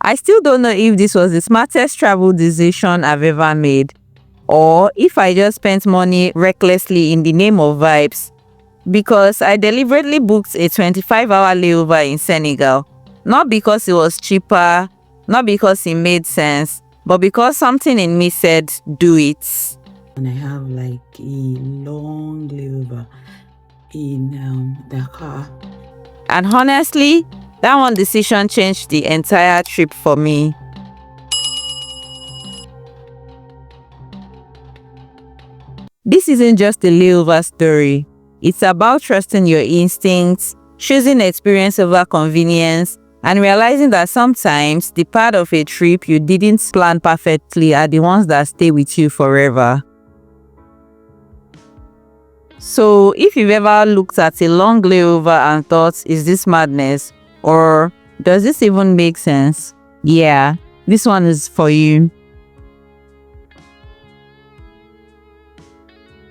I still don't know if this was the smartest travel decision I've ever made, or if I just spent money recklessly in the name of vibes, because I deliberately booked a 25-hour layover in Senegal, not because it was cheaper, not because it made sense, but because something in me said, do it. And I have like a long layover in Dakar. And honestly, that one decision changed the entire trip for me. This isn't just a layover story. It's about trusting your instincts, choosing experience over convenience, and realizing that sometimes the part of a trip you didn't plan perfectly are the ones that stay with you forever. So, if you've ever looked at a long layover and thought, is this madness? Or does this even make sense? Yeah, this one is for you.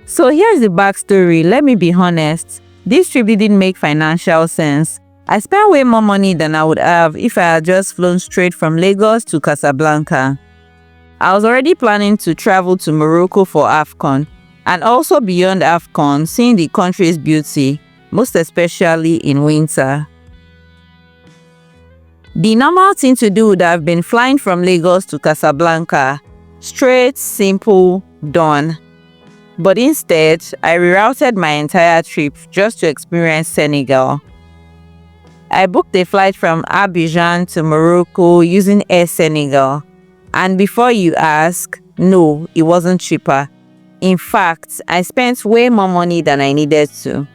So here's the backstory. Let me be honest. This trip didn't make financial sense. I spent way more money than I would have if I had just flown straight from Lagos to Casablanca. I was already planning to travel to Morocco for AFCON, and also beyond AFCON, seeing the country's beauty, most especially in winter. The normal thing to do would have been flying from Lagos to Casablanca. Straight, simple, done. But instead, I rerouted my entire trip just to experience Senegal. I booked a flight from Abidjan to Morocco using Air Senegal. And before you ask, no, it wasn't cheaper. In fact, I spent way more money than I needed to.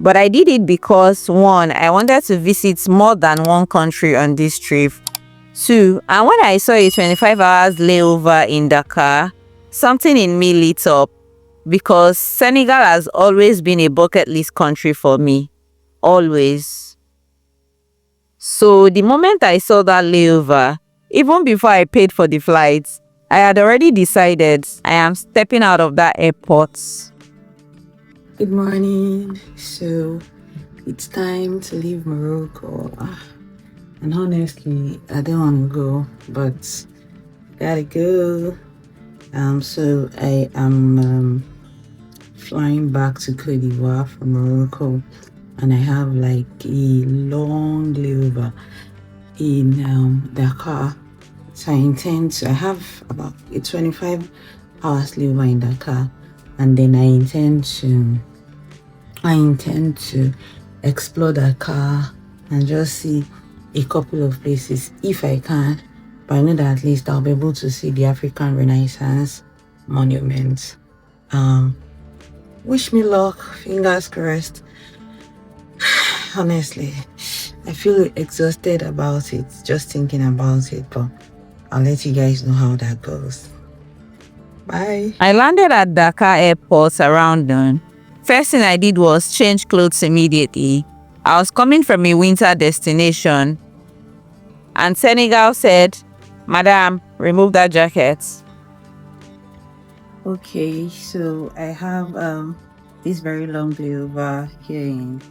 But I did it because 1, I wanted to visit more than one country on this trip. 2, and when I saw a 25 hours layover in Dakar, something in me lit up, because Senegal has always been a bucket list country for me. Always. So the moment I saw that layover, even before I paid for the flights, I had already decided I am stepping out of that airport. Good morning. So it's time to leave Morocco. And honestly, I don't want to go, but gotta go. So I am flying back to Cote d'Ivoire from Morocco, and I have like a long layover in Dakar. So I have about a 25 hours layover in Dakar, and then I intend to explore Dakar and just see a couple of places if I can. But I know that at least I'll be able to see the African Renaissance monument. Wish me luck, fingers crossed. Honestly, I feel exhausted about it, just thinking about it, but I'll let you guys know how that goes. Bye. I landed at Dakar Airport around noon. First thing I did was change clothes immediately. I was coming from a winter destination, and Senegal said, "Madam, remove that jacket." Okay, so I have this very long layover here in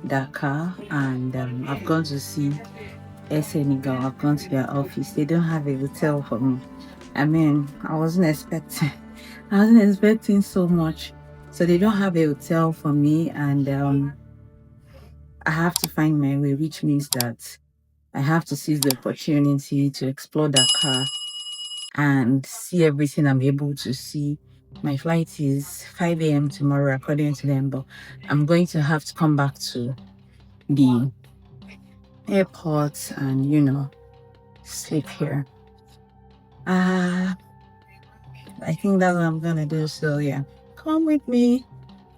Dakar, and I've gone to see Air Senegal. I've gone to their office. They don't have a hotel for me. I mean, I wasn't expecting so much. So they don't have a hotel for me, and I have to find my way, which means that I have to seize the opportunity to explore Dakar and see everything I'm able to see. My flight is 5 a.m. tomorrow, according to them, but I'm going to have to come back to the airport and, sleep here. I think that's what I'm gonna do. So yeah, come with me.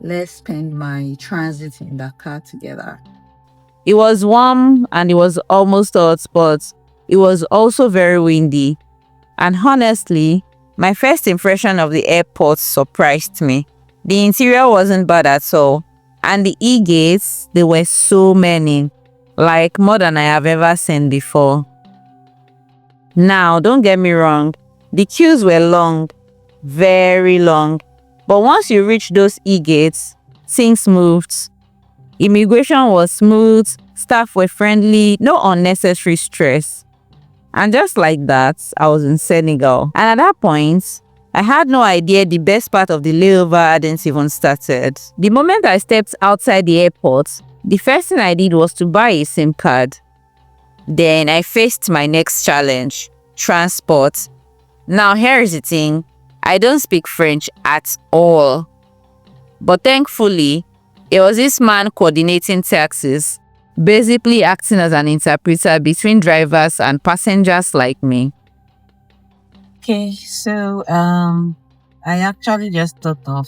Let's spend my transit in Dakar together. It was warm and it was almost hot, but it was also very windy. And honestly, my first impression of the airport surprised me. The interior wasn't bad at all. And the e-gates, there were so many, like more than I have ever seen before. Now, don't get me wrong, the queues were long, very long. But once you reach those e-gates, things moved. Immigration was smooth, Staff were friendly, no unnecessary stress. And just like that, I was in Senegal. And at that point, I had no idea the best part of the layover hadn't even started. The moment I stepped outside the airport, the first thing I did was to buy a SIM card. Then I faced my next challenge, transport. Now here's the thing, I don't speak French at all. But thankfully, it was this man coordinating taxis, basically acting as an interpreter between drivers and passengers like me. Okay, so I actually just thought of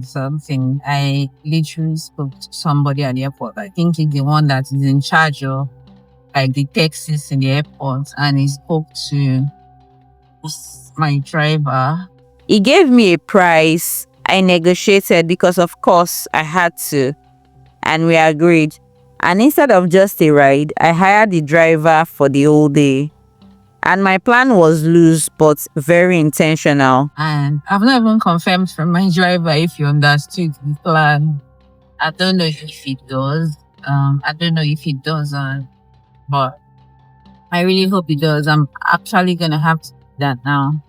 something. I literally spoke to somebody at the airport. I think he's the one that is in charge of like the taxis in the airport, and he spoke to my driver. He gave me a price. I negotiated because of course I had to, and we agreed. And instead of just a ride, I hired the driver for the whole day. And my plan was loose but very intentional. And I've not even confirmed from my driver if he understood the plan. I don't know if he does. I don't know if he doesn't, but I really hope he does. I'm actually gonna have to do that now.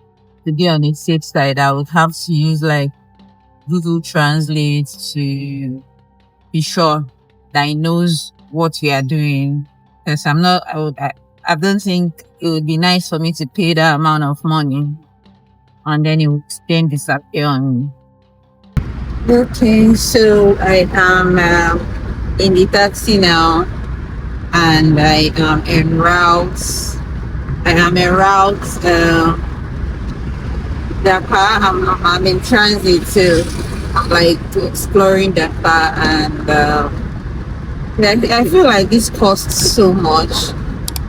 To be on the safe side, I would have to use like Google Translate to be sure that he knows what we are doing. Because I don't think it would be nice for me to pay that amount of money and then it would then disappear on me. Okay, so I am in the taxi now, and I am en route. I am en route Dakar. I'm in transit too. I'm like exploring Dakar, and I feel like this costs so much,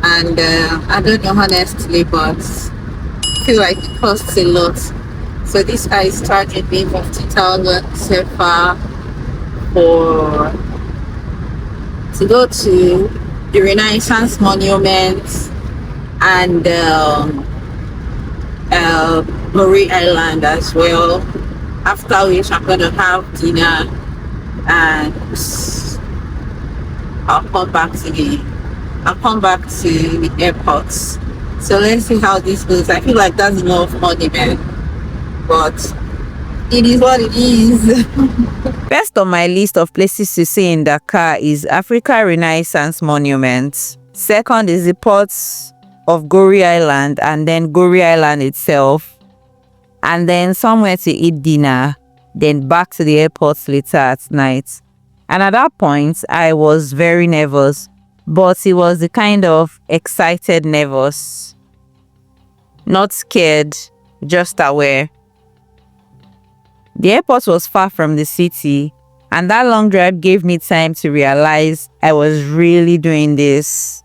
and I don't know honestly, but I feel like it costs a lot. So this guy is charging me 50,000 CFA for to go to the Renaissance Monument and Goree Island as well. After which I'm gonna have dinner and I'll come back to the airport. So let's see how this goes. I feel like that's enough money, man. But it is what it is. First on my list of places to see in Dakar is Africa Renaissance Monument. Second is the ports of Goree Island and then Goree Island itself. And then somewhere to eat dinner, then back to the airport later at night. And at that point, I was very nervous, but it was the kind of excited nervous. Not scared, just aware. The airport was far from the city, and that long drive gave me time to realize I was really doing this.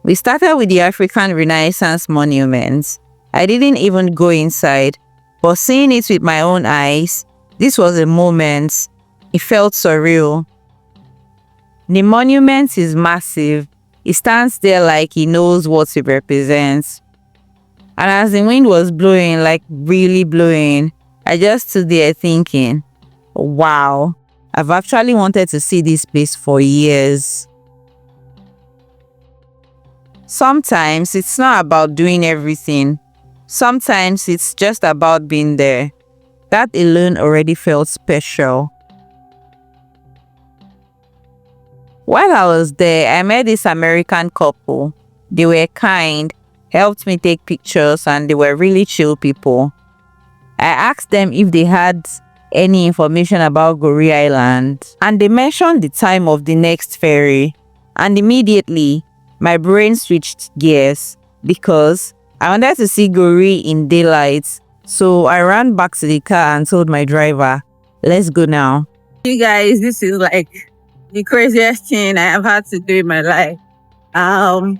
We started with the African Renaissance Monument. I didn't even go inside, but seeing it with my own eyes, this was a moment. It felt surreal. The monument is massive. It stands there like he knows what it represents. And as the wind was blowing, like really blowing, I just stood there thinking, wow, I've actually wanted to see this place for years. Sometimes it's not about doing everything. Sometimes it's just about being there. That alone already felt special. While I was there, I met this American couple. They were kind, helped me take pictures, and they were really chill people. I asked them if they had any information about Goree Island, and they mentioned the time of the next ferry. And immediately, my brain switched gears because I wanted to see Goree in daylight. So I ran back to the car and told my driver, let's go now. You guys, this is like the craziest thing I have had to do in my life. I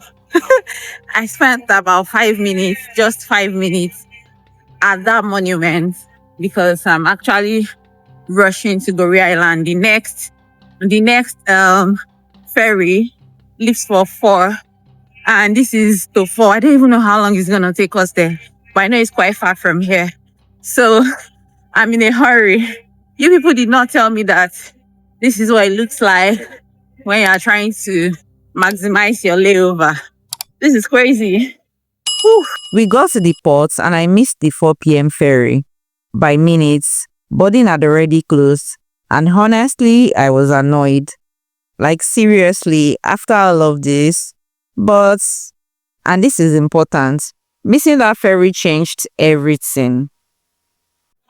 spent about 5 minutes, just 5 minutes at that monument because I'm actually rushing to Goree Island. The next ferry leaves for 4, and this is to 4. I don't even know how long it's gonna take us there, but I know it's quite far from here. So I'm in a hurry. You people did not tell me that this is what it looks like when you are trying to maximize your layover. This is crazy. We got to the port and I missed the 4 p.m. ferry by minutes. Boarding had already closed. And honestly, I was annoyed. Like seriously, after all of this. But, and this is important, missing that ferry changed everything.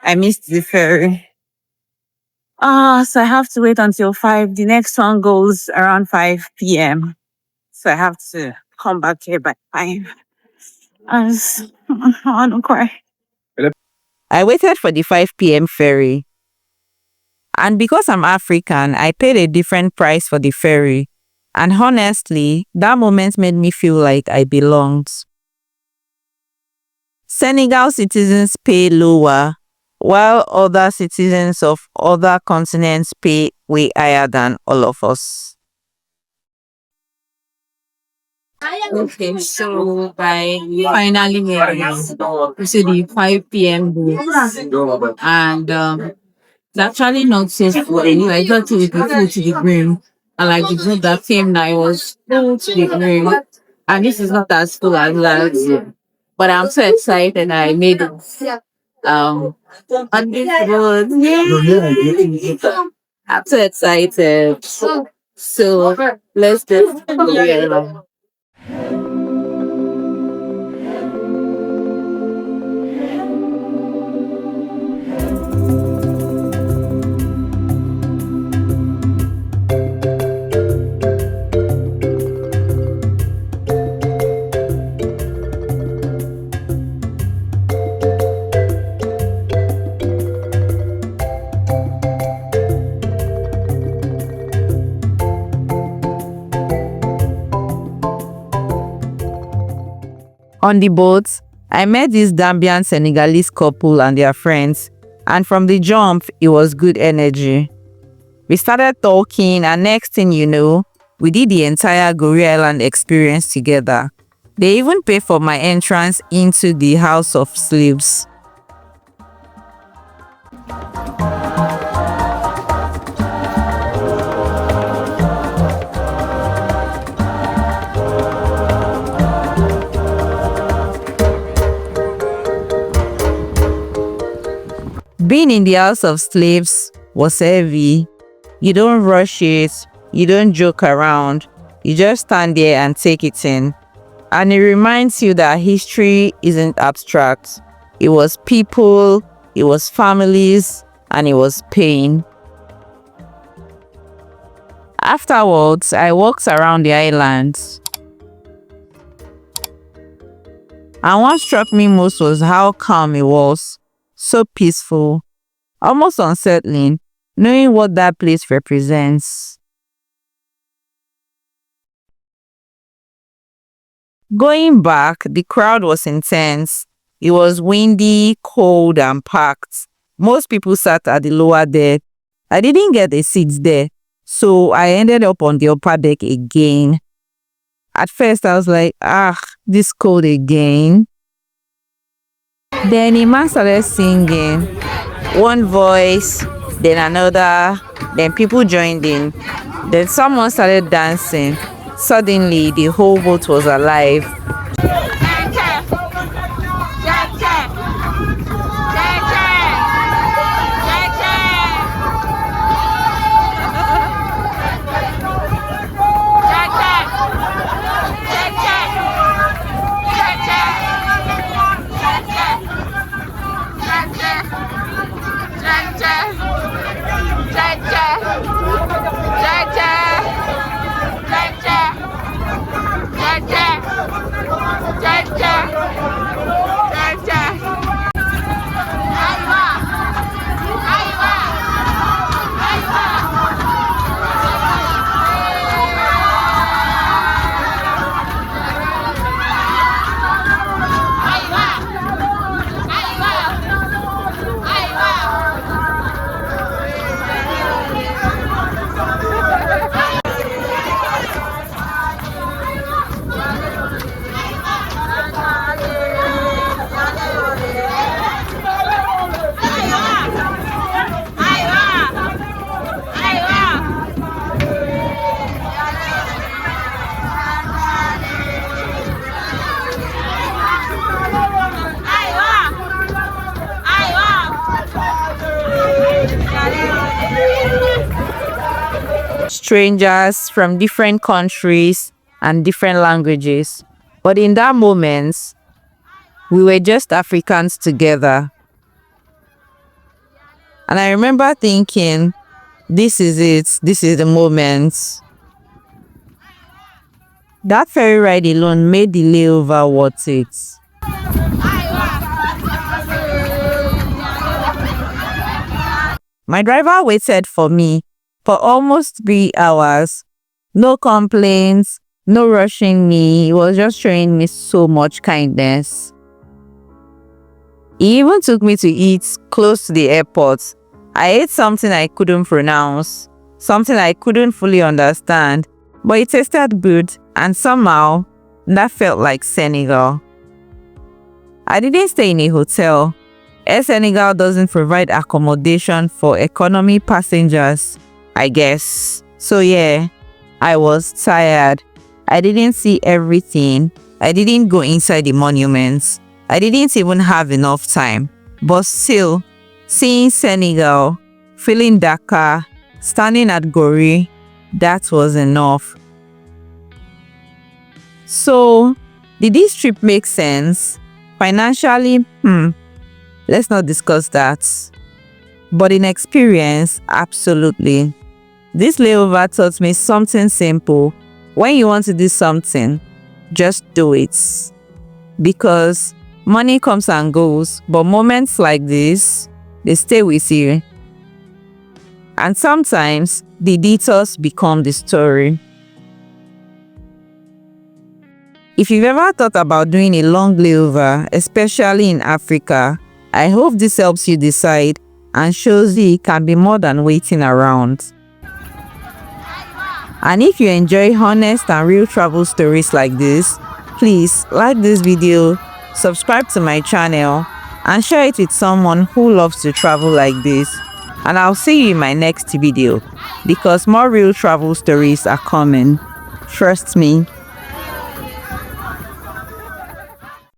I missed the ferry. So I have to wait until 5. The next one goes around 5 p.m. So I have to come back here by 5. As I want to cry. I waited for the 5 p.m. ferry. And because I'm African, I paid a different price for the ferry. And honestly, that moment made me feel like I belonged. Senegal citizens pay lower, while other citizens of other continents pay way higher than all of us. Okay, so I finally see the 5 p.m. boat, and it's actually not so full anyway. I got to be full to the brim, and like the boat that came now, it was full to the brim, and this is not as full as that. But I'm so excited I made it on this boat. Yeah. I'm so excited. So let's just go. On the boat, I met this Gambian Senegalese couple and their friends, and from the jump, it was good energy. We started talking, and next thing you know, we did the entire Goree Island experience together. They even paid for my entrance into the House of Slaves. Being in the House of Slaves was heavy. You don't rush it, you don't joke around, you just stand there and take it in. And it reminds you that history isn't abstract. It was people, it was families, and it was pain. Afterwards, I walked around the islands. And what struck me most was how calm it was. So peaceful, almost unsettling, knowing what that place represents. Going back, the crowd was intense. It was windy, cold, and packed. Most people sat at the lower deck. I didn't get a seat there, so I ended up on the upper deck again. At first, I was like, this cold again. Then a man started singing. One voice, then another, then people joined in. Then someone started dancing. Suddenly, the whole boat was alive. strangers from different countries and different languages. But in that moment, we were just Africans together. And I remember thinking, this is it. This is the moment. That ferry ride alone made the layover worth it. My driver waited for me for almost 3 hours. No complaints, no rushing me. He was just showing me so much kindness. He even took me to eat close to the airport. I ate something I couldn't pronounce, something I couldn't fully understand, but it tasted good, and somehow that felt like Senegal. I didn't stay in a hotel. Air Senegal doesn't provide accommodation for economy passengers, I guess. So yeah, I was tired. I didn't see everything. I didn't go inside the monuments. I didn't even have enough time. But still, seeing Senegal, feeling Dakar, standing at Goree, that was enough. So, did this trip make sense? Financially, let's not discuss that. But in experience, absolutely. This layover taught me something simple. When you want to do something, just do it. Because money comes and goes, but moments like this, they stay with you. And sometimes, the detours become the story. If you've ever thought about doing a long layover, especially in Africa, I hope this helps you decide and shows you it can be more than waiting around. And if you enjoy honest and real travel stories like this, please like this video, subscribe to my channel, and share it with someone who loves to travel like this. And I'll see you in my next video, because more real travel stories are coming. Trust me.